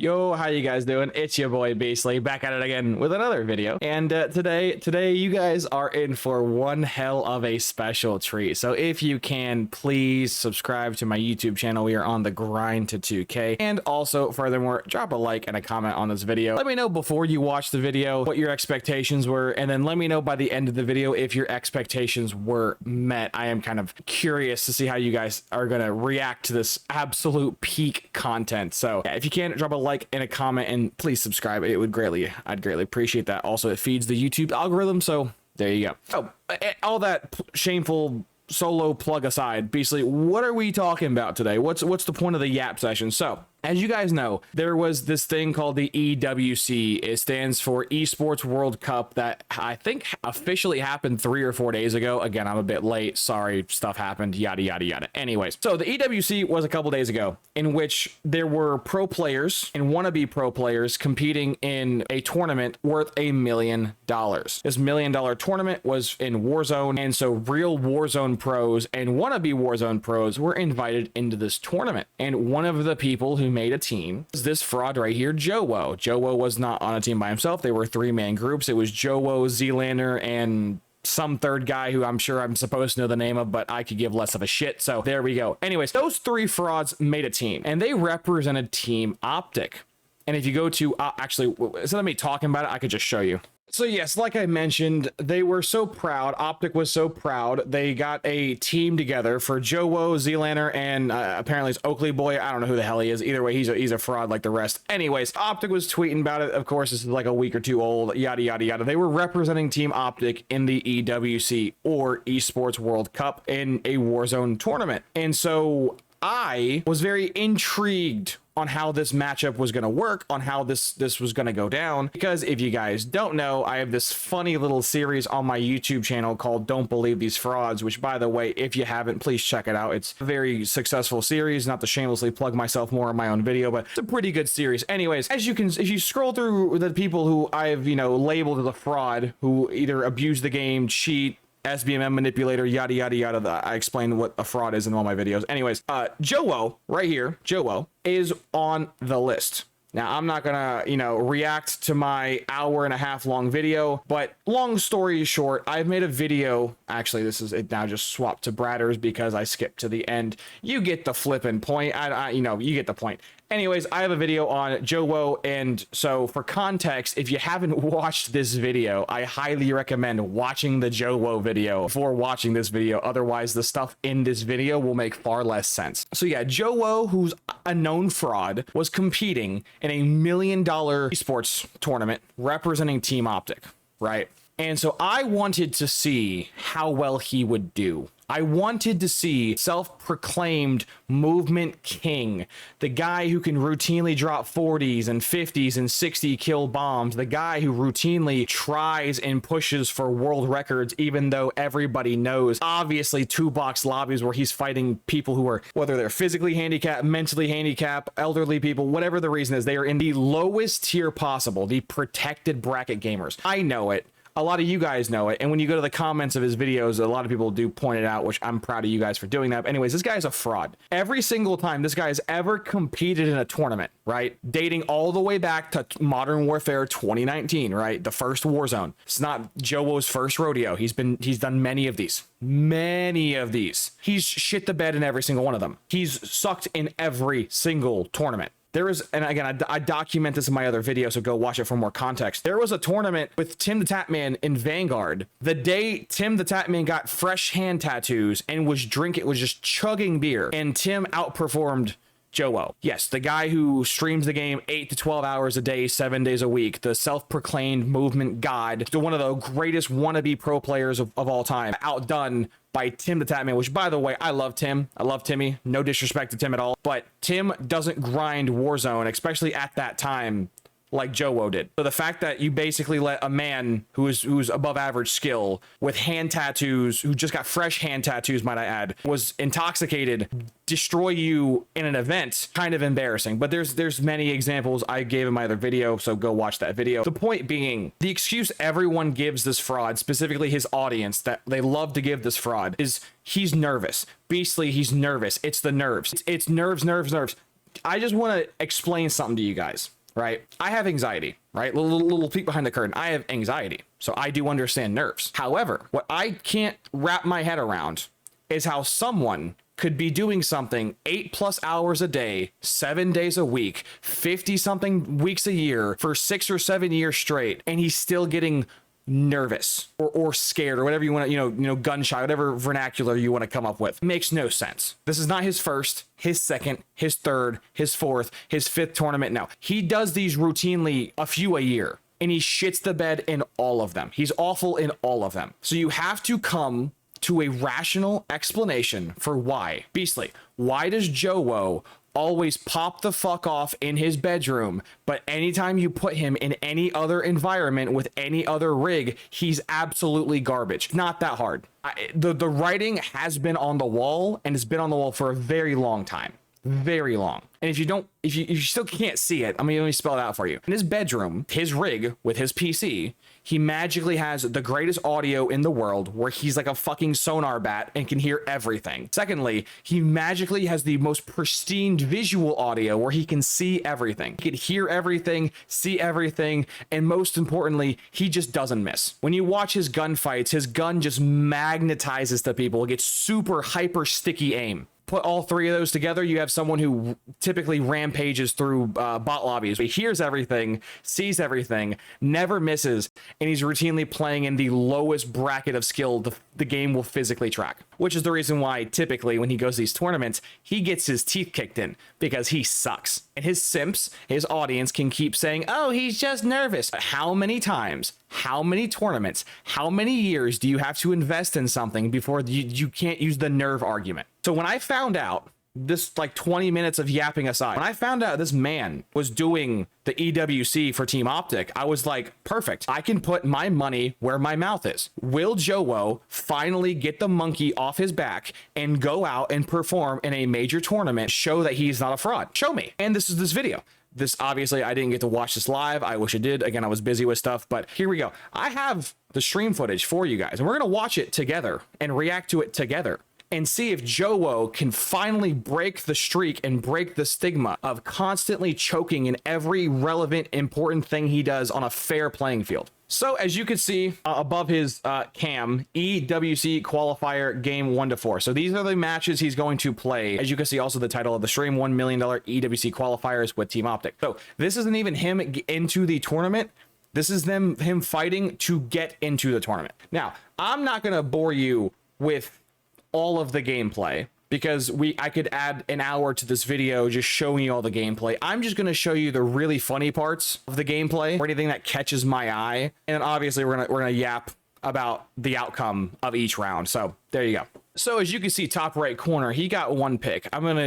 Yo, how you guys doing? It's your boy Beasley back at it again with another video. And today you guys are in for one hell of a special treat. So if you can, please subscribe to my YouTube channel. We are on the grind to 2K. And also, furthermore, drop a like and a comment on this video. Let me know before you watch the video what your expectations were, and then let me know by the end of the video if your expectations were met. I am kind of curious to see how you guys are gonna react to this absolute peak content. So yeah, if you can, drop a like and a comment, and please subscribe. I'd greatly appreciate that. Also, it feeds the YouTube algorithm, so there you go. Oh, all that shameful solo plug aside, Beasley, what are we talking about today? What's the point of the yap session? So, as you guys know, there was this thing called the EWC. It stands for Esports World Cup that I think officially happened 3 or 4 days ago. Again, I'm a bit late. Sorry, stuff happened, yada, yada, yada. Anyways, so the EWC was a couple days ago in which there were pro players and wannabe pro players competing in a tournament worth $1 million. This $1 million tournament was in Warzone, and so real Warzone pros and wannabe Warzone pros were invited into this tournament. And one of the people who made a team is this fraud right here, JoeWo. JoeWo was not on a team by himself. They were 3-man groups. It was JoeWo, ZLANER, and some third guy who I'm sure I'm supposed to know the name of, but I could give less of a shit. So there we go. Anyways, those 3 frauds made a team, and they represented Team Optic. And if you go to, actually, instead of me talking about it, I could just show you. So yes, like I mentioned, they were so proud. Optic was so proud. They got a team together for JoeWo, ZLANER, and apparently it's OakleyBoiii. I don't know who the hell he is. Either way, he's a fraud like the rest. Anyways, Optic was tweeting about it. Of course, this is like a week or 2 old, yada, yada, yada. They were representing Team Optic in the EWC, or Esports World Cup, in a Warzone tournament. And so I was very intrigued on how this matchup was going to work, on how this was going to go down, because if you guys don't know, I have this funny little series on my YouTube channel called Don't Believe These Frauds, which, by the way, if you haven't, please check it out. It's a very successful series. Not to shamelessly plug myself more in my own video, but it's a pretty good series. Anyways, as you can, if you scroll through the people who I've, labeled as a fraud, who either abuse the game, cheat, SBMM manipulator, yada, yada, yada. I explain what a fraud is in all my videos. Anyways, JoeWo, right here, JoeWo, is on the list. Now, I'm not gonna, react to my 1.5 hour long video, but long story short, I've made a video. Actually, this is it now, just swapped to Bradders because I skipped to the end. You get the flipping point. You get the point. Anyways, I have a video on JoeWo, and so for context, if you haven't watched this video, I highly recommend watching the JoeWo video before watching this video. Otherwise, the stuff in this video will make far less sense. So yeah, JoeWo, who's a known fraud, was competing in a $1 million esports tournament representing Team Optic, right? And so I wanted to see how well he would do. I wanted to see self-proclaimed movement king, the guy who can routinely drop 40s and 50s and 60 kill bombs, the guy who routinely tries and pushes for world records, even though everybody knows, obviously, 2-box lobbies where he's fighting people who are, whether they're physically handicapped, mentally handicapped, elderly people, whatever the reason is, they are in the lowest tier possible, the protected bracket gamers. I know it. A lot of you guys know it, and when you go to the comments of his videos, a lot of people do point it out, which I'm proud of you guys for doing that. But anyways, this guy is a fraud. Every single time this guy has ever competed in a tournament, right, dating all the way back to Modern Warfare 2019, right, the first Warzone. It's not JoeWo's first rodeo. He's done many of these. He's shit the bed in every single one of them. He's sucked in every single tournament. There is, and again, I document this in my other video, so go watch it for more context. There was a tournament with Tim the Tatman in Vanguard. The day Tim the Tatman got fresh hand tattoos and was just chugging beer, and Tim outperformed JoeWo. Yes, the guy who streams the game 8 to 12 hours a day, 7 days a week, the self-proclaimed movement god, one of the greatest wannabe pro players of all time, outdone by Tim the Tatman, which, by the way, I love Tim. I love Timmy. No disrespect to Tim at all. But Tim doesn't grind Warzone, especially at that time, like JoeWo did. So the fact that you basically let a man who's above average skill with hand tattoos, who just got fresh hand tattoos, might I add, was intoxicated, destroy you in an event, kind of embarrassing. But there's many examples I gave in my other video, so go watch that video. The point being, the excuse everyone gives this fraud, specifically his audience, that they love to give this fraud, is he's nervous. Beasley, he's nervous. It's the nerves. It's nerves. I just want to explain something to you guys, right? I have anxiety, right? Little peek behind the curtain. I have anxiety, so I do understand nerves. However, what I can't wrap my head around is how someone could be doing something 8+ hours a day, 7 days a week, 50 something weeks a year for 6 or 7 years straight, and he's still getting nervous or scared or whatever you want to, you know, gun shy, whatever vernacular you want to come up with. Makes no sense. This is not his first, his second, his third, his fourth, his fifth tournament. No, he does these routinely, a few a year, and he shits the bed in all of them. He's awful in all of them. So you have to come to a rational explanation for why. Beastly, why does JoeWo always pop the fuck off in his bedroom, but anytime you put him in any other environment with any other rig, he's absolutely garbage? Not that hard. The writing has been on the wall, and it's been on the wall for a very long time. Very long. And if you still can't see it, let me spell it out for you. In his bedroom, his rig with his PC, he magically has the greatest audio in the world, where he's like a fucking sonar bat and can hear everything. Secondly, he magically has the most pristine visual audio, where he can see everything. He can hear everything, see everything, and most importantly, he just doesn't miss. When you watch his gunfights, his gun just magnetizes to people. It gets super hyper sticky aim. Put all three of those together, you have someone who typically rampages through bot lobbies. He hears everything, sees everything, never misses, and he's routinely playing in the lowest bracket of skill the game will physically track. Which is the reason why typically when he goes to these tournaments, he gets his teeth kicked in, because he sucks. And his simps, his audience, can keep saying, oh, he's just nervous. How many times, how many tournaments, how many years do you have to invest in something before you can't use the nerve argument? So when I found out, this like 20 minutes of yapping aside, when I found out this man was doing the EWC for Team Optic, I was like, perfect. I can put my money where my mouth is. Will JoeWo finally get the monkey off his back and go out and perform in a major tournament, show that he's not a fraud? Show me. And this is this video. This, obviously, I didn't get to watch this live. I wish I did. Again, I was busy with stuff, but here we go. I have the stream footage for you guys, and we're going to watch it together and react to it together and see if JoeWo can finally break the streak and break the stigma of constantly choking in every relevant, important thing he does on a fair playing field. So as you can see above his cam, EWC qualifier game 1-4. So these are the matches he's going to play. As you can see, also the title of the stream, $1 million EWC qualifiers with Team Optic. So this isn't even him into the tournament. This is him fighting to get into the tournament. Now, I'm not going to bore you with all of the gameplay, because I could add an hour to this video just showing you all the gameplay. I'm just going to show you the really funny parts of the gameplay, or anything that catches my eye, and then obviously we're gonna yap about the outcome of each round. So there you go. So as you can see, top right corner, he got one pick. I'm gonna,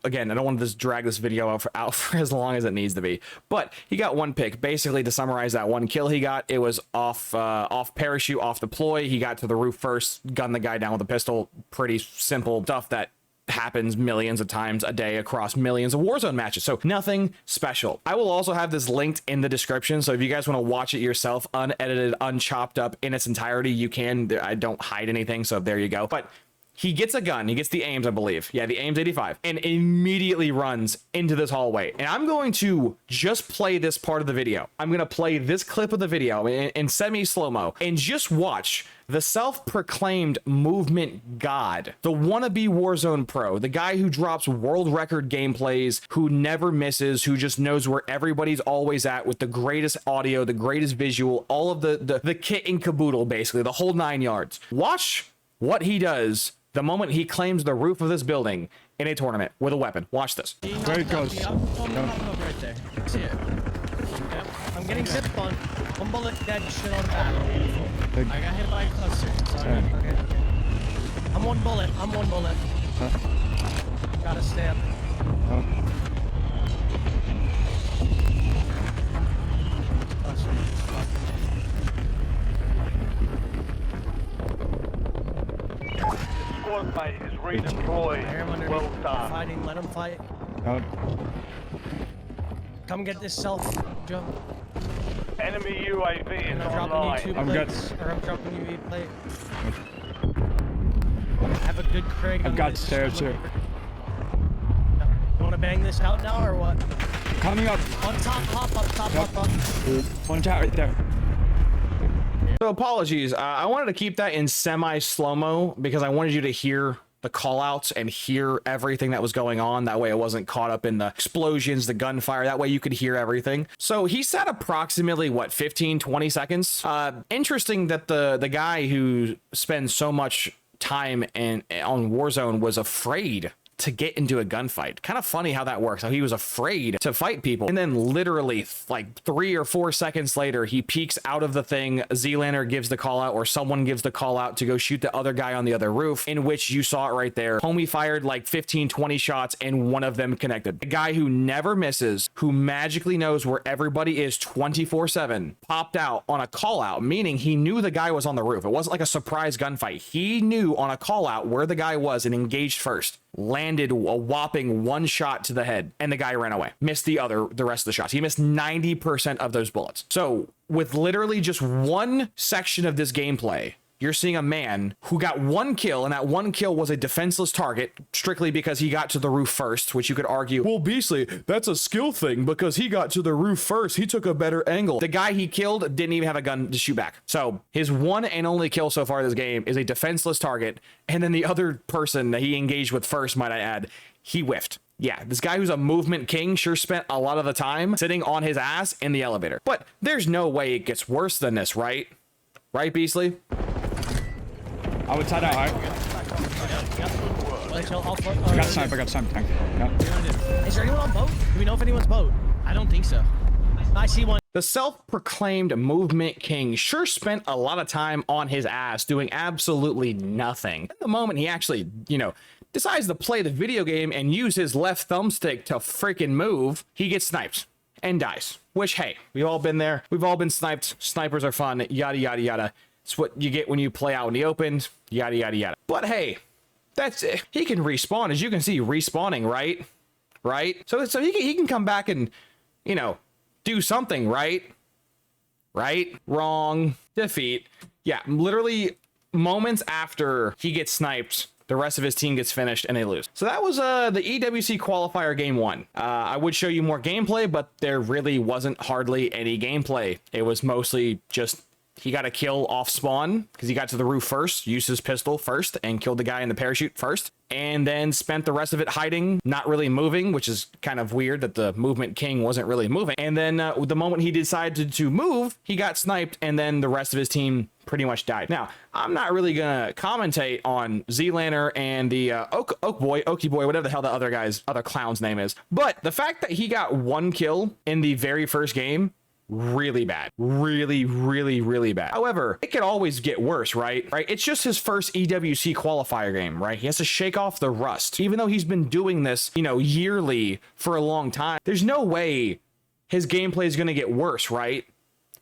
again, I don't want to just drag this video out for as long as it needs to be, but he got one pick. Basically, to summarize that one kill he got, it was off parachute, off deploy. He got to the roof first, gunned the guy down with a pistol. Pretty simple stuff that happens millions of times a day across millions of Warzone matches. So nothing special. I will also have this linked in the description, so if you guys want to watch it yourself, unedited, unchopped up in its entirety, you can. I don't hide anything, so there you go. But he gets a gun. He gets the aims, I believe. Yeah, the aims 85, and immediately runs into this hallway. And I'm going to just play this part of the video. I'm going to play this clip of the video in semi slow-mo and just watch the self-proclaimed movement god, the wannabe Warzone pro, the guy who drops world record gameplays, who never misses, who just knows where everybody's always at with the greatest audio, the greatest visual, all of the kit and caboodle, basically, the whole 9 yards. Watch what he does the moment he claims the roof of this building in a tournament with a weapon. Watch this. Where it goes? I'm right there. See it. Yep. I'm getting zipped on. One bullet dead shit on the back. I got hit by a cluster. Sorry. Okay. I'm one bullet. Gotta stab. Squad mate is redeployed. Well done. Fighting. Let him fight. Come get this self jump. Enemy UAV is I'm dropping online. you 2 plates. I'm dropping you 8 plate. Have a good Craig. I've got stairs here. You want wanna bang this out now or what? Coming up. On top, hop up. One out right there. So apologies. I wanted to keep that in semi slow-mo because I wanted you to hear the call outs and hear everything that was going on. That way I wasn't caught up in the explosions, the gunfire. That way you could hear everything. So he sat approximately, what, 15, 20 seconds? Interesting that the guy who spends so much time on Warzone was afraid to get into a gunfight. Kind of funny how that works, how he was afraid to fight people. And then literally like 3 or 4 seconds later, he peeks out of the thing. ZLANER gives the call out, or someone gives the call out to go shoot the other guy on the other roof, in which you saw it right there. Homie fired like 15, 20 shots and one of them connected. A guy who never misses, who magically knows where everybody is 24/7, popped out on a call out, meaning he knew the guy was on the roof. It wasn't like a surprise gunfight. He knew on a call out where the guy was and engaged first. Landed a whopping 1 shot to the head, and the guy ran away. Missed the rest of the shots. He missed 90% of those bullets. So with literally just one section of this gameplay, you're seeing a man who got 1 kill, and that 1 kill was a defenseless target, strictly because he got to the roof first, which you could argue, well, Beastly, that's a skill thing because he got to the roof first. He took a better angle. The guy he killed didn't even have a gun to shoot back. So his one and only kill so far this game is a defenseless target, and then the other person that he engaged with first, might I add, he whiffed. Yeah, this guy who's a movement king sure spent a lot of the time sitting on his ass in the elevator. But there's no way it gets worse than this, right? Right, Beastly? I would tie that out. I got sniper tank. Yep. Is there anyone on boat? Do we know if anyone's boat? I don't think so. I see one. The self-proclaimed movement king sure spent a lot of time on his ass doing absolutely nothing. At the moment he actually, decides to play the video game and use his left thumbstick to freaking move, he gets sniped and dies. Which, hey, we've all been there. We've all been sniped. Snipers are fun, yada, yada, yada. It's what you get when you play out in the open, yada, yada, yada. But hey, that's it. He can respawn, as you can see, respawning, right? Right? So he can come back and, do something, right? Right? Wrong. Defeat. Yeah, literally moments after he gets sniped, the rest of his team gets finished and they lose. So that was the EWC qualifier game 1. I would show you more gameplay, but there really wasn't hardly any gameplay. It was mostly just he got a kill off spawn because he got to the roof first, used his pistol first, and killed the guy in the parachute first, and then spent the rest of it hiding, not really moving, which is kind of weird that the movement king wasn't really moving. And then the moment he decided to move, he got sniped, and then the rest of his team pretty much died. Now, I'm not really gonna commentate on ZLANER and the OakleyBoiii, whatever the hell the other clown's name is, but the fact that he got 1 kill in the very first game, really bad. Really, really, really bad. However, it could always get worse, right? It's just his first EWC qualifier game, right? He has to shake off the rust. Even though he's been doing this, yearly for a long time, there's no way his gameplay is going to get worse, right?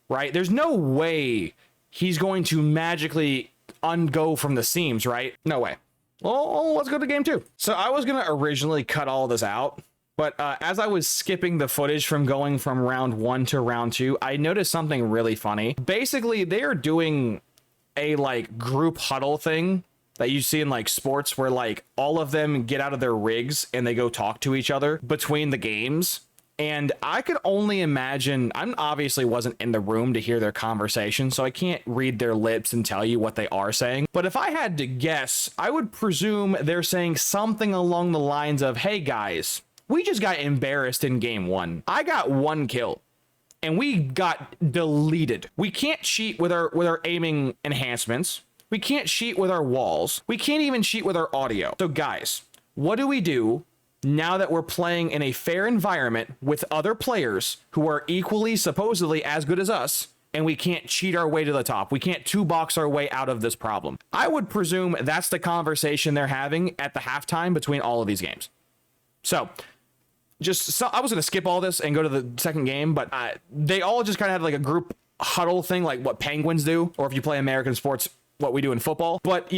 There's no way he's going to magically ungo from the seams, right? No way. Well, let's go to game 2. So I was going to originally cut all this out, but as I was skipping the footage from going from round 1 to round 2, I noticed something really funny. Basically, they are doing a group huddle thing that you see in sports where all of them get out of their rigs and they go talk to each other between the games. And I could only imagine, I obviously wasn't in the room to hear their conversation, so I can't read their lips and tell you what they are saying. But if I had to guess, I would presume they're saying something along the lines of, hey guys, we just got embarrassed in game 1. I got 1 kill and we got deleted. We can't cheat with our aiming enhancements. We can't cheat with our walls. We can't even cheat with our audio. So guys, what do we do now that we're playing in a fair environment with other players who are equally supposedly as good as us, and we can't cheat our way to the top? We can't 2-box our way out of this problem. I would presume that's the conversation they're having at the halftime between all of these games. So I was going to skip all this and go to the second game, but they all just kind of had a group huddle thing, like what Penguins do, or if you play American sports, what we do in football. But,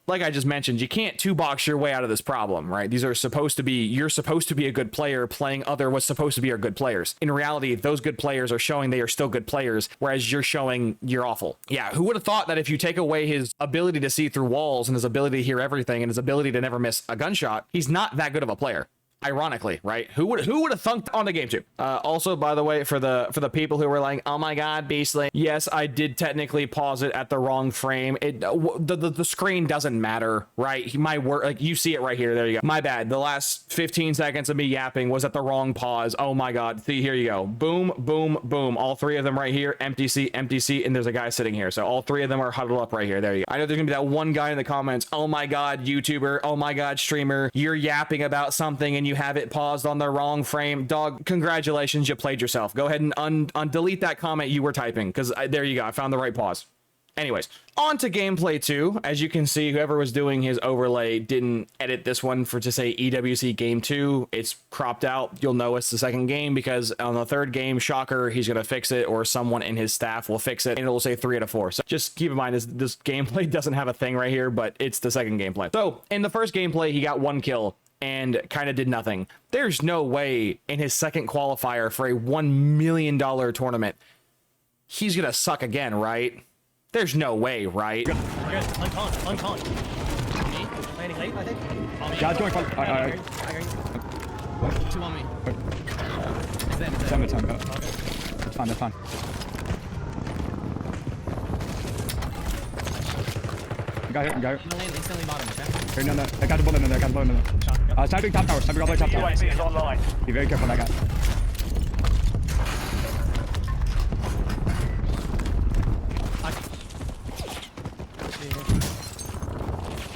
like I just mentioned, you can't 2-box your way out of this problem, right? These are you're supposed to be a good player playing what's supposed to be our good players. In reality, those good players are showing they are still good players, whereas you're showing you're awful. Yeah, who would have thought that if you take away his ability to see through walls and his ability to hear everything and his ability to never miss a gunshot, he's not that good of a player. Ironically, right? Who would have thunked on the game too? Also, by the way, for the people who were like, oh my god, Beastly, yes, I did technically pause it at the wrong frame. The screen doesn't matter, right? My word, like you see it right here. There you go. My bad. The last 15 seconds of me yapping was at the wrong pause. Oh my god. See, here you go. Boom, boom, boom. All three of them right here. Empty seat, and there's a guy sitting here. So all three of them are huddled up right here. There you go. I know there's gonna be that one guy in the comments. Oh my god, YouTuber. Oh my god, streamer. You're yapping about something and you have it paused on the wrong frame. Dog, congratulations, you played yourself. Go ahead and delete that comment you were typing, because there you go. I found the right pause. Anyways, on to gameplay 2. As you can see, whoever was doing his overlay didn't edit this one for to say EWC game 2. It's cropped out. You'll know it's the second game because on the third game, shocker, he's going to fix it, or someone in his staff will fix it, and it'll say 3 out of 4. So just keep in mind, this gameplay doesn't have a thing right here, but it's the second gameplay. So in the first gameplay, he got 1 kill and kind of did nothing. There's no way in his second qualifier for a $1 million tournament, he's going to suck again, right? There's no way, right? Good. Uncon. Me? Landing late, I think. On me. Guys going front. I hear you. 2 on me. It's them. It's them. That's fine, that's fine. You got here. I'm gonna land instantly bottom, okay? Here, no. I got the bullet in there. Sniping top tower. Sniping all the way top tower. UAV is online. Be very careful, that guy.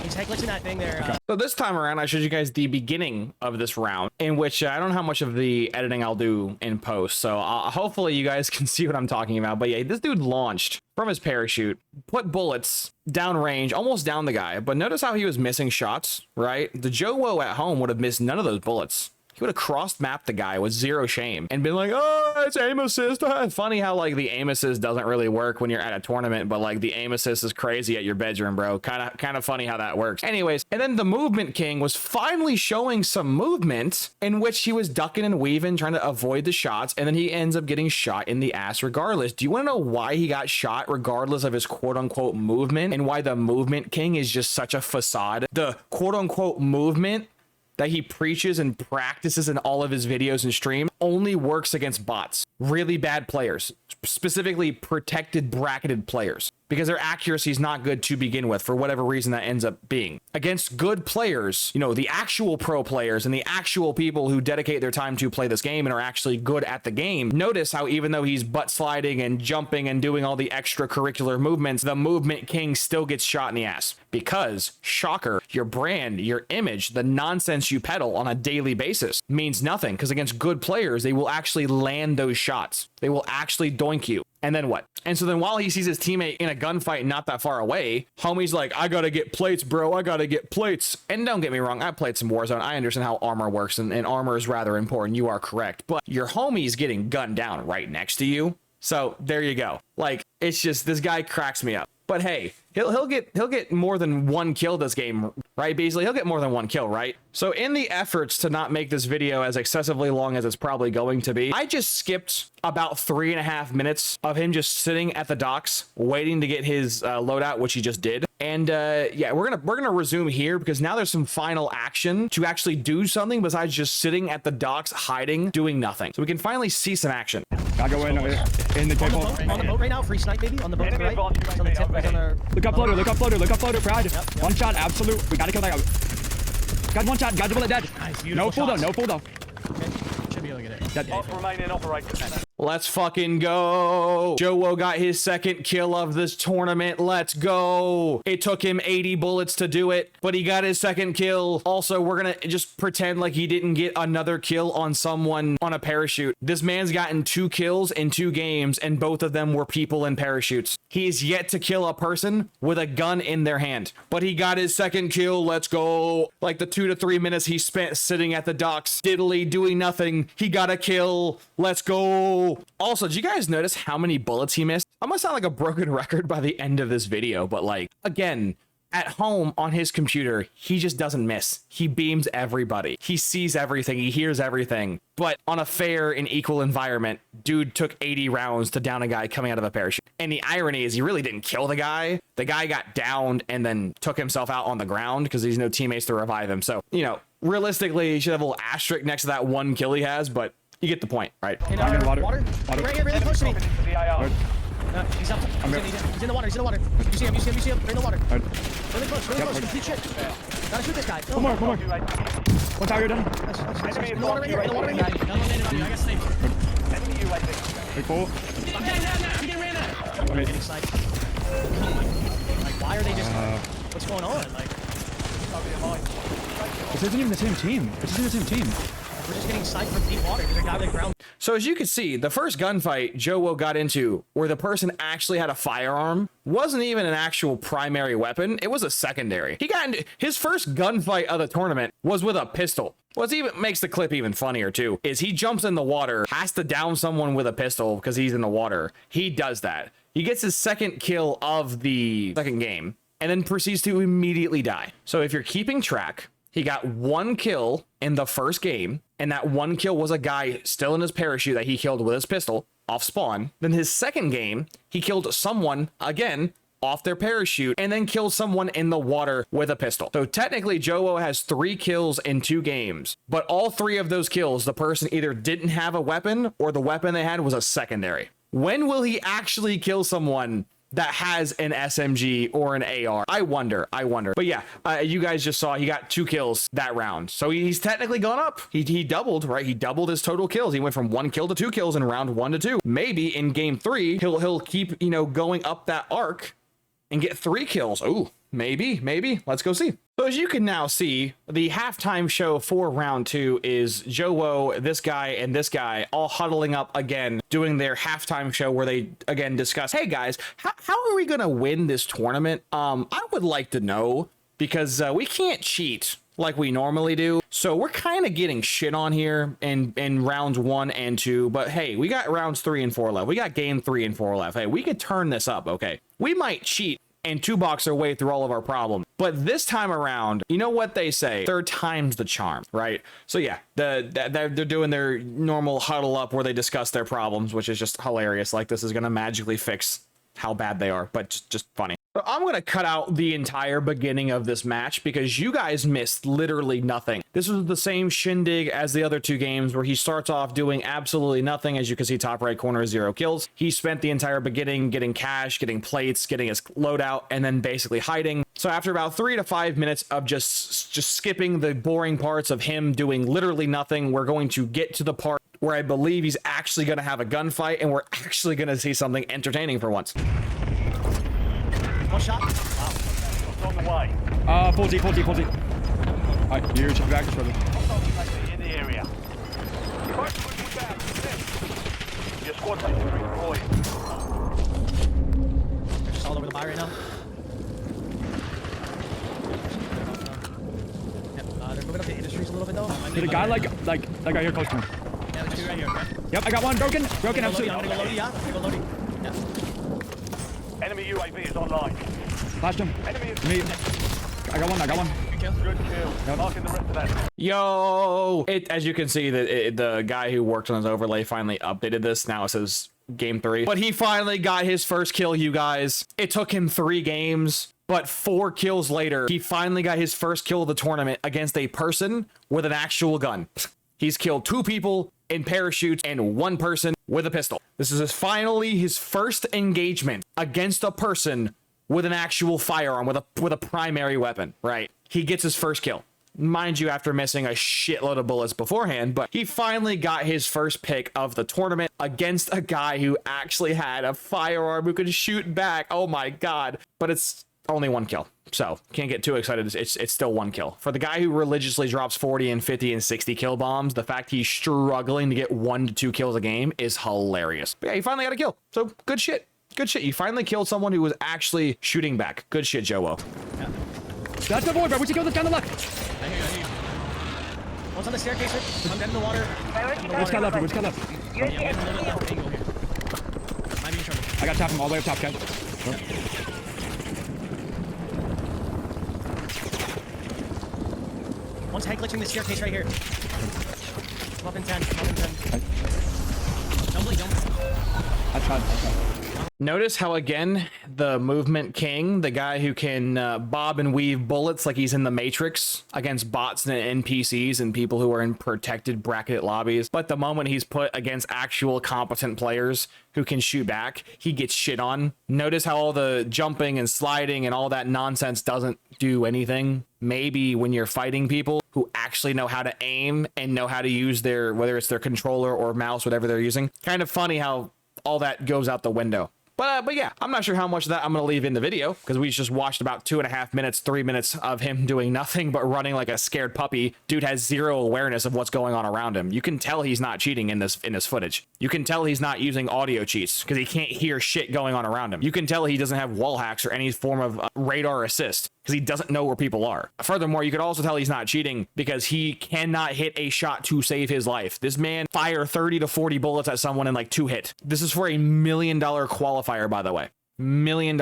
He's glitching that thing there. So this time around, I showed you guys the beginning of this round, in which I don't know how much of the editing I'll do in post. So hopefully you guys can see what I'm talking about. But yeah, this dude launched from his parachute, put bullets down range, almost down the guy. But notice how he was missing shots, right? The JoeWo at home would have missed none of those bullets. He would have cross-mapped the guy with zero shame and been like, oh, it's aim assist. Funny how like the aim assist doesn't really work when you're at a tournament, but like the aim assist is crazy at your bedroom, bro. Kind of funny how that works. Anyways, and then the movement king was finally showing some movement in which he was ducking and weaving, trying to avoid the shots, and then he ends up getting shot in the ass regardless. Do you want to know why he got shot regardless of his quote-unquote movement, and why the movement king is just such a facade? The quote-unquote movement that he preaches and practices in all of his videos and stream only works against bots, really bad players, specifically protected bracketed players, because their accuracy is not good to begin with for whatever reason that ends up being. Against good players, you know, the actual pro players and the actual people who dedicate their time to play this game and are actually good at the game, notice how even though he's butt sliding and jumping and doing all the extracurricular movements, the movement king still gets shot in the ass. Because, shocker, your brand, your image, the nonsense you peddle on a daily basis means nothing, because against good players, they will actually land those shots. They will actually doink you. And then what? And so then while he sees his teammate in a gunfight not that far away, homie's like, I gotta get plates, bro. I gotta get plates. And don't get me wrong, I played some Warzone. I understand how armor works, and armor is rather important. You are correct. But your homie's getting gunned down right next to you. So there you go. Like, it's just, this guy cracks me up. But hey, he'll get more than 1 kill this game, right? Beasley, he'll get more than 1 kill, right? So in the efforts to not make this video as excessively long as it's probably going to be, I just skipped about 3.5 minutes of him just sitting at the docks waiting to get his loadout, which he just did. And yeah, we're gonna resume here because now there's some final action to actually do something besides just sitting at the docks hiding, doing nothing. So we can finally see some action. Gotta go in the table. On the boat right now, free snipe baby. On the boat to the right. Right on the tip, right on the... Look up floater, Pride. Yep. One shot, absolute. We gotta kill that guy. Got 1 shot, got the bullet dead. Nice, no full though, Okay. Should be able to get it. Dead. Remaining operators. Let's fucking go. JoeWo got his second kill of this tournament. Let's go. It took him 80 bullets to do it, but he got his second kill. Also, we're gonna just pretend like he didn't get another kill on someone on a parachute. This man's gotten 2 kills in 2 games, and both of them were people in parachutes. He is yet to kill a person with a gun in their hand, but he got his second kill. Let's go. Like the 2 to 3 minutes he spent sitting at the docks, diddly doing nothing, he got a kill. Let's go. Also, did you guys notice how many bullets he missed? I'm gonna sound like a broken record by the end of this video, but like, again, at home on his computer, he just doesn't miss. He beams everybody. He sees everything. He hears everything. But on a fair and equal environment, dude took 80 rounds to down a guy coming out of a parachute. And the irony is he really didn't kill the guy. The guy got downed and then took himself out on the ground because there's no teammates to revive him. So, you know, realistically, he should have a little asterisk next to that 1 kill he has, but you get the point, right? In Water. Right here, really close to me. The AR. He's up. He's in the water. He's in the water. You see him. They're in the water. Really close. Complete shit. Gotta shoot this guy. One more. One tower, you're done. Enemy In the water right here. UAV. I got sniped. Enemy UAV. Wait, full. I'm getting ran at. I'm getting sniped. Like, why are they just... what's going on? Like... This isn't even the same team. We're just getting sniped from deep water. There's a guy on the ground. So as you can see, the first gunfight JoeWo got into where the person actually had a firearm wasn't even an actual primary weapon. It was a secondary. He got into his first gunfight of the tournament was with a pistol. What even makes the clip even funnier too is he jumps in the water, has to down someone with a pistol because he's in the water. He does that. He gets his second kill of the second game and then proceeds to immediately die. So if you're keeping track, he got 1 kill in the first game, and that 1 kill was a guy still in his parachute that he killed with his pistol off spawn. Then his second game, he killed someone again off their parachute and then killed someone in the water with a pistol. So technically JoeWo has 3 kills in 2 games, but all 3 of those kills, the person either didn't have a weapon or the weapon they had was a secondary. When will he actually kill someone that has an SMG or an AR? I wonder. But yeah, you guys just saw he got 2 kills that round. So he's technically gone up. He doubled, right? He doubled his total kills. He went from 1 kill to 2 kills in round 1 to 2. Maybe in game 3, he'll keep, going up that arc and get 3 kills. Ooh, maybe. Let's go see. So as you can now see, the halftime show for round 2 is JoeWo, this guy, and this guy all huddling up again, doing their halftime show where they again discuss, hey guys, how are we gonna win this tournament? I would like to know, because we can't cheat like we normally do. So we're kind of getting shit on here in rounds 1 and 2, but hey, we got rounds 3 and 4 left. We got game 3 and 4 left. Hey, we could turn this up, okay? We might cheat and 2-box our way through all of our problems, but this time around, you know what they say, 3rd time's the charm, right? So yeah, they're doing their normal huddle up where they discuss their problems, which is just hilarious. Like, this is gonna magically fix how bad they are, but just funny. So I'm going to cut out the entire beginning of this match because you guys missed literally nothing. This was the same shindig as the other 2 games where he starts off doing absolutely nothing. As you can see, top right corner, 0 kills. He spent the entire beginning getting cash, getting plates, getting his loadout, and then basically hiding. So after about 3 to 5 minutes of just skipping the boring parts of him doing literally nothing, we're going to get to the part where I believe he's actually going to have a gunfight and we're actually going to see something entertaining for once. 1 shot. Wow. It's on the way. Full Z. Alright, you should be back further. In the area. Your squad mates are redeployed. They're just all over the buy right now. Yep, they're moving up the industries a little bit though. Did a guy like that guy here close to me? Yeah, there's 2 right here, okay? Yep, I got one broken. I'm gonna absolutely. go loadie, yeah. I'm gonna go loadie. Yeah. Enemy UAV is online. Flashed him. Enemy is Me. I got one. Good kill. good kill. Marking the rest of that. Yo, as you can see, the guy who worked on his overlay finally updated this. Now it says game 3, but he finally got his first kill, you guys. It took him 3 games, but 4 kills later, he finally got his first kill of the tournament against a person with an actual gun. He's killed 2 people in parachutes and 1 person with a pistol. This is finally his first engagement against a person with an actual firearm, with a primary weapon, right? He gets his first kill. Mind you, after missing a shitload of bullets beforehand, but he finally got his first pick of the tournament against a guy who actually had a firearm who could shoot back. Oh my God. But it's only 1 kill. So can't get too excited. It's still 1 kill. For the guy who religiously drops 40 and 50 and 60 kill bombs, the fact he's struggling to get 1 to 2 kills a game is hilarious. But yeah, he finally got a kill. So good shit. Good shit. You finally killed someone who was actually shooting back. Good shit, JoeWo. Yeah. That's the boy, bro. Where'd you go? Down the left. I hear you. One's on the staircase, Rich. I'm dead in the water. Which guy left? Yeah, we have a little left angle here. Might be in trouble. I got to tap him all the way up top, guys. One's head glitching the staircase right here. I'm up in 10. Don't bleed, don't. I tried. Notice how, again, the movement king, the guy who can bob and weave bullets like he's in the Matrix against bots and NPCs and people who are in protected bracketed lobbies. But the moment he's put against actual competent players who can shoot back, he gets shit on. Notice how all the jumping and sliding and all that nonsense doesn't do anything. Maybe when you're fighting people who actually know how to aim and know how to use their, whether it's their controller or mouse, whatever they're using. Kind of funny how all that goes out the window. But yeah, I'm not sure how much of that I'm going to leave in the video because we just watched about 2.5 minutes, 3 minutes of him doing nothing but running like a scared puppy. Dude has zero awareness of what's going on around him. You can tell he's not cheating in this footage. You can tell he's not using audio cheats because he can't hear shit going on around him. You can tell he doesn't have wall hacks or any form of radar assist because he doesn't know where people are. Furthermore, you could also tell he's not cheating because he cannot hit a shot to save his life. This man fire 30 to 40 bullets at someone in like 2 hits. This is for $1 million qualifier, by the way. $1 million.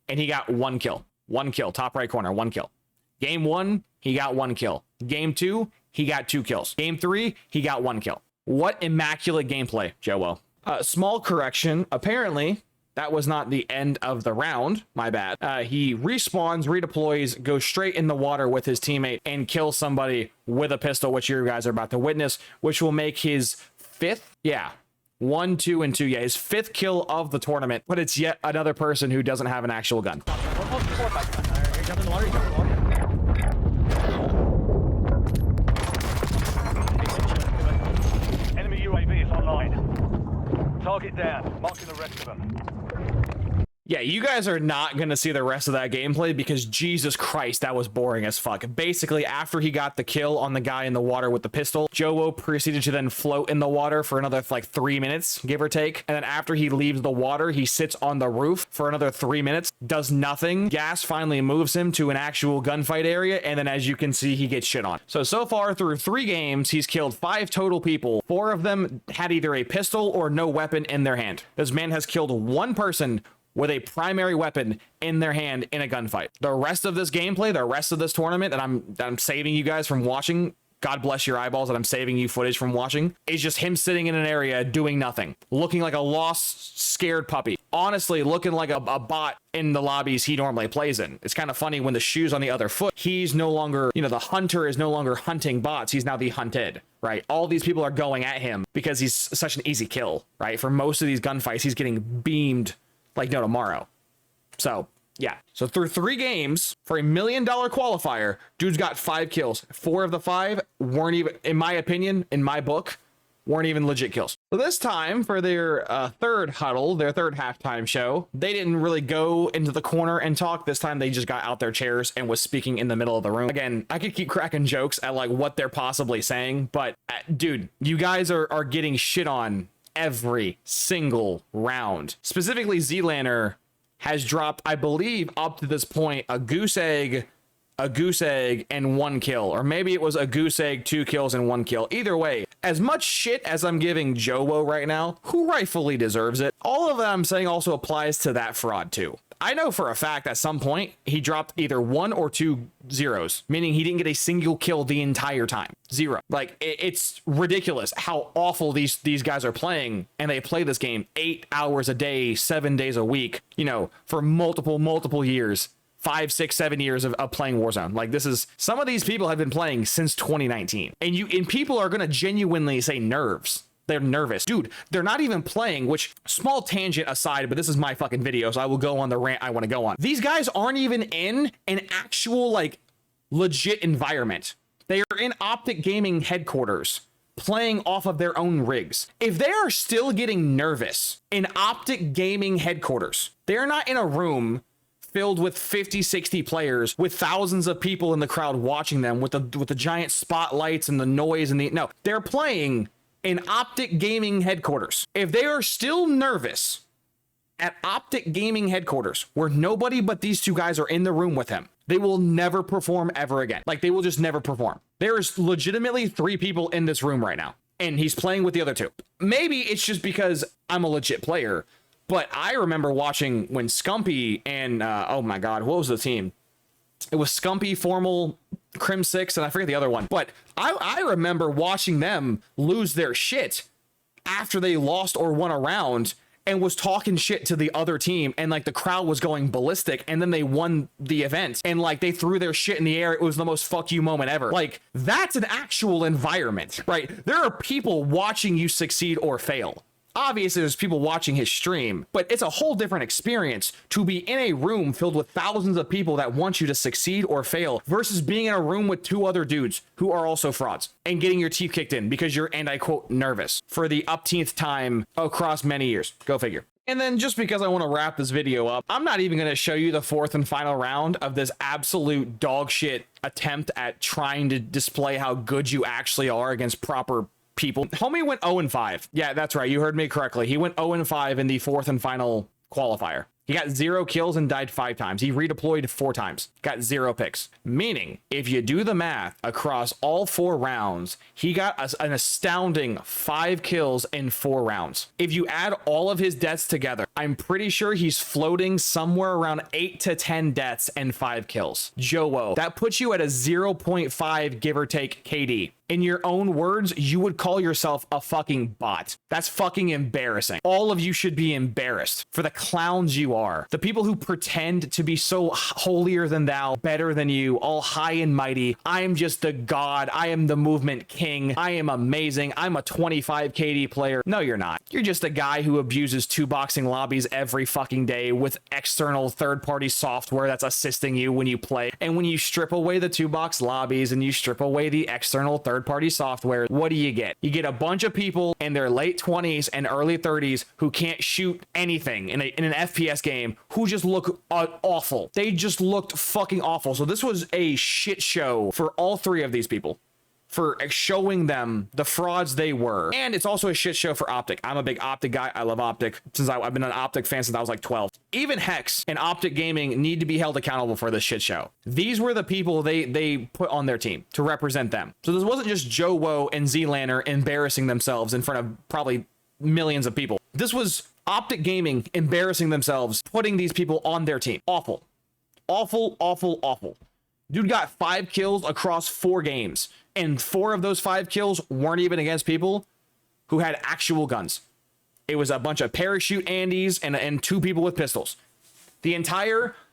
And he got 1 kill. 1 kill. Top right corner. 1 kill. Game 1, he got 1 kill. Game 2, he got 2 kills. Game 3, he got 1 kill. What immaculate gameplay, JoeWo. Small correction. Apparently, that was not the end of the round. My bad. He respawns, redeploys, goes straight in the water with his teammate and kills somebody with a pistol, which you guys are about to witness, which will make his 5th. Yeah. 1, 2, and 2. Yeah, his 5th kill of the tournament, but it's yet another person who doesn't have an actual gun. You're jumping in the water, you're jumping in the water. Enemy UAV is online. Target down. Marking the rest of them. Yeah, you guys are not going to see the rest of that gameplay because Jesus Christ, that was boring as fuck. Basically, after he got the kill on the guy in the water with the pistol, JoeWo proceeded to then float in the water for another like 3 minutes, give or take. And then after he leaves the water, he sits on the roof for another 3 minutes, does nothing. Gas finally moves him to an actual gunfight area. And then as you can see, he gets shit on. So far through 3 games, he's killed 5 total people. 4 of them had either a pistol or no weapon in their hand. This man has killed 1 person with a primary weapon in their hand in a gunfight. The rest of this gameplay, the rest of this tournament that I'm saving you guys from watching, God bless your eyeballs that I'm saving you footage from watching, is just him sitting in an area doing nothing, looking like a lost, scared puppy. Honestly, looking like a bot in the lobbies he normally plays in. It's kind of funny when the shoe's on the other foot. He's no longer, you know, the hunter is no longer hunting bots. He's now the hunted, right? All these people are going at him because he's such an easy kill, right? For most of these gunfights, he's getting beamed like no tomorrow. So yeah, so through 3 games for $1 million qualifier, dude's got 5 kills. 4 of the 5 weren't even, in my opinion, in my book, weren't even legit kills. So this time for their third huddle, their third halftime show, they didn't really go into the corner and talk. This time they just got out their chairs and was speaking in the middle of the room. Again, I could keep cracking jokes at like what they're possibly saying, but dude, you guys are getting shit on every single round. Specifically, ZLANER has dropped, I believe, up to this point, a goose egg, and 1 kill. Or maybe it was a goose egg, 2 kills, and 1 kill. Either way, as much shit as I'm giving JoeWo right now, who rightfully deserves it, all of that I'm saying also applies to that fraud too. I know for a fact at some point he dropped either 1 or 2 zeros, meaning he didn't get a single kill the entire time. 0. Like, it's ridiculous how awful these guys are playing, and they play this game 8 hours a day, 7 days a week, you know, for multiple years. 5, 6, 7 years of playing Warzone. Like, this is, some of these people have been playing since 2019, and people are gonna genuinely say nerves. They're nervous. Dude, they're not even playing, which, small tangent aside, but this is my fucking video, so I will go on the rant I want to go on. These guys aren't even in an actual, like, legit environment. They are in Optic Gaming headquarters, playing off of their own rigs. If they are still getting nervous in Optic Gaming headquarters, they're not in a room filled with 50, 60 players with thousands of people in the crowd watching them with the giant spotlights and the noise and no, they're playing in Optic Gaming headquarters. If they are still nervous at Optic Gaming headquarters, where nobody but these 2 guys are in the room with him, they will never perform ever again. Like, they will just never perform. There's legitimately 3 people in this room right now, and he's playing with the other 2. Maybe it's just because I'm a legit player, but I remember watching when Scumpy and, oh my God, what was the team? It was Scumpy, Formal, Crim 6, and I forget the other one. But I remember watching them lose their shit after they lost or won a round, and was talking shit to the other team, and like the crowd was going ballistic, and then they won the event, and like they threw their shit in the air. It was the most fuck you moment ever. Like, that's an actual environment, right? There are people watching you succeed or fail. Obviously, there's people watching his stream, but it's a whole different experience to be in a room filled with thousands of people that want you to succeed or fail versus being in a room with 2 other dudes who are also frauds and getting your teeth kicked in because you're, and I quote, nervous for the upteenth time across many years. Go figure. And then just because I want to wrap this video up, I'm not even going to show you the 4th and final round of this absolute dog shit attempt at trying to display how good you actually are against proper people. Homie went 0-5. Yeah, that's right. You heard me correctly. He went 0-5 in the 4th and final qualifier. He got 0 kills and died 5 times. He redeployed 4 times. Got 0 picks. Meaning, if you do the math across all 4 rounds, he got an astounding 5 kills in 4 rounds. If you add all of his deaths together, I'm pretty sure he's floating somewhere around 8 to 10 deaths and 5 kills. JoeWo, that puts you at a 0.5 give or take KD. In your own words, you would call yourself a fucking bot. That's fucking embarrassing. All of you should be embarrassed for the clowns you are. The people who pretend to be so holier than thou, better than you, all high and mighty. I am just the god. I am the movement king. I am amazing. I'm a 25 KD player. No, you're not. You're just a guy who abuses 2-boxing lobbies every fucking day with external third-party software that's assisting you when you play. And when you strip away the 2-box lobbies and you strip away the external third-party software, what do you get? You get a bunch of people in their late 20s and early 30s who can't shoot anything in an FPS game, who just look awful. They just looked fucking awful. So this was a shit show for all 3 of these people, for showing them the frauds they were. And it's also a shit show for Optic. I'm a big Optic guy. I love Optic. I've been an Optic fan since I was like 12. Even Hex and Optic Gaming need to be held accountable for this shit show. These were the people they put on their team to represent them. So this wasn't just JoeWo and ZLANER embarrassing themselves in front of probably millions of people. This was Optic Gaming embarrassing themselves, putting these people on their team. Awful. Awful, awful, awful. Dude got 5 kills across 4 games. And 4 of those 5 kills weren't even against people who had actual guns. It was a bunch of parachute Andes and 2 people with pistols.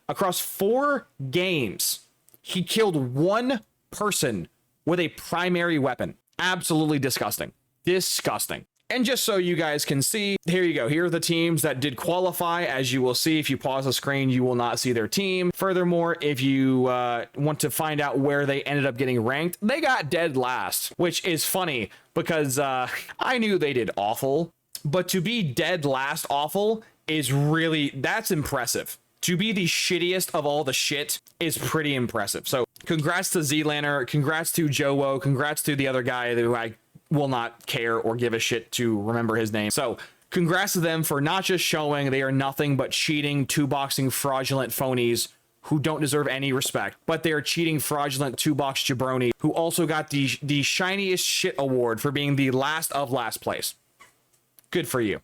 Across 4 games, he killed 1 person with a primary weapon. Absolutely disgusting. Disgusting. And just so you guys can see, here you go. Here are the teams that did qualify. As you will see, if you pause the screen, you will not see their team. Furthermore, if you want to find out where they ended up getting ranked, they got dead last, which is funny because I knew they did awful, but to be dead last awful is really, that's impressive. To be the shittiest of all the shit is pretty impressive. So congrats to ZLANER, congrats to JoeWo, congrats to the other guy who I will not care or give a shit to remember his name. So congrats to them for not just showing they are nothing but cheating, 2-boxing fraudulent phonies who don't deserve any respect, but they are cheating fraudulent 2-box jabroni who also got the shiniest shit award for being the last of last place. Good for you.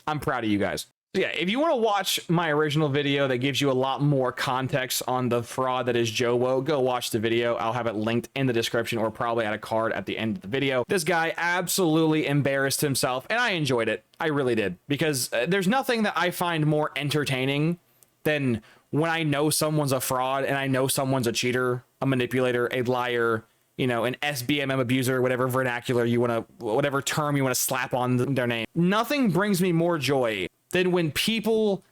I'm proud of you guys. So yeah, if you want to watch my original video that gives you a lot more context on the fraud that is JoeWo, go watch the video. I'll have it linked in the description or probably add a card at the end of the video. This guy absolutely embarrassed himself, and I enjoyed it. I really did, because there's nothing that I find more entertaining than when I know someone's a fraud and I know someone's a cheater, a manipulator, a liar, you know, an SBMM abuser, whatever vernacular you want to, whatever term you want to slap on their name. Nothing brings me more joy than when people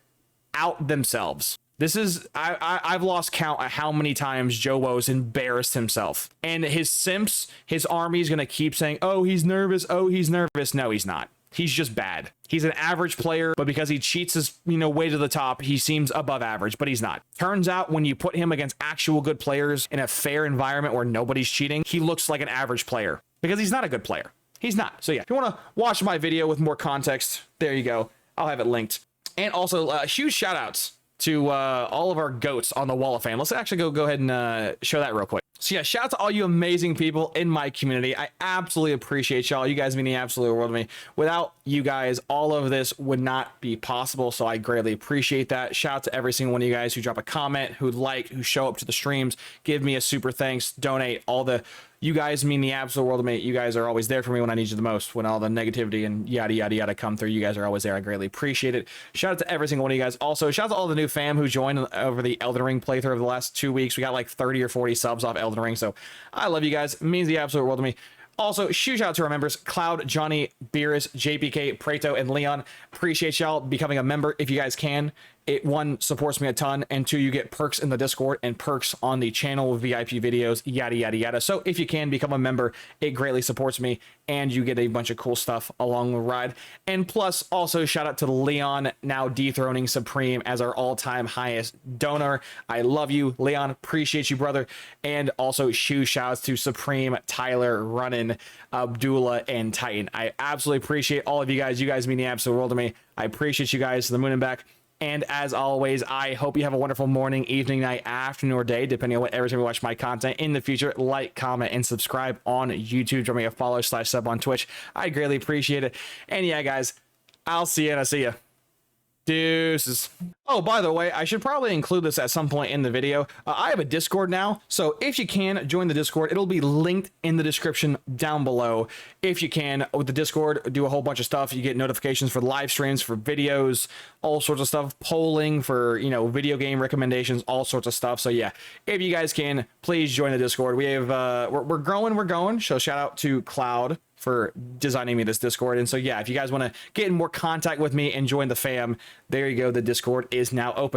out themselves. This is, I've lost count at how many times JoeWo's embarrassed himself. And his simps, his army's gonna keep saying, oh, he's nervous, oh, he's nervous. No, he's not. He's just bad. He's an average player, but because he cheats his, way to the top, he seems above average, but he's not. Turns out when you put him against actual good players in a fair environment where nobody's cheating, he looks like an average player because he's not a good player. He's not. So yeah, if you want to watch my video with more context, there you go. I'll have it linked. And also huge shout outs to all of our goats on the Wall of Fame. Let's actually go ahead and show that real quick. So yeah, shout out to all you amazing people in my community. I absolutely appreciate y'all. You guys mean the absolute world to me. Without you guys, all of this would not be possible. So I greatly appreciate that. Shout out to every single one of you guys who drop a comment, who like, who show up to the streams, give me a super thanks, donate, all the You guys mean the absolute world to me. You guys are always there for me when I need you the most. When all the negativity and yada, yada, yada come through, you guys are always there. I greatly appreciate it. Shout out to every single one of you guys. Also, shout out to all the new fam who joined over the Elden Ring playthrough over the last 2 weeks. We got like 30 or 40 subs off Elden Ring, so I love you guys. It means the absolute world to me. Also, huge shout out to our members, Cloud, Johnny, Beerus, JPK, Preto, and Leon. Appreciate y'all becoming a member if you guys can. It, one, supports me a ton, and two, you get perks in the Discord and perks on the channel with VIP videos, yada, yada, yada. So if you can become a member, it greatly supports me, and you get a bunch of cool stuff along the ride. And plus, also shout out to Leon, now dethroning Supreme as our all-time highest donor. I love you, Leon. Appreciate you, brother. And also huge shouts to Supreme, Tyler, Runnin, Abdullah, and Titan. I absolutely appreciate all of you guys. You guys mean the absolute world to me. I appreciate you guys to the moon and back. And as always, I hope you have a wonderful morning, evening, night, afternoon, or day, depending on whatever time you watch my content in the future. Like, comment, and subscribe on YouTube. Drop me a follow/sub on Twitch. I greatly appreciate it. And yeah, guys, I'll see you and I'll see you. Deuces. Oh, by the way, I should probably include this at some point in the video. I have a Discord now, so if you can join the Discord, it'll be linked in the description down below. If you can, with the Discord, do a whole bunch of stuff. You get notifications for live streams, for videos, all sorts of stuff, polling for, you know, video game recommendations, all sorts of stuff. So yeah, if you guys can, please join the Discord. We have we're growing, we're going. So shout out to Cloud for designing me this Discord. And so yeah, if you guys want to get in more contact with me and join the fam, there you go. The Discord is now open.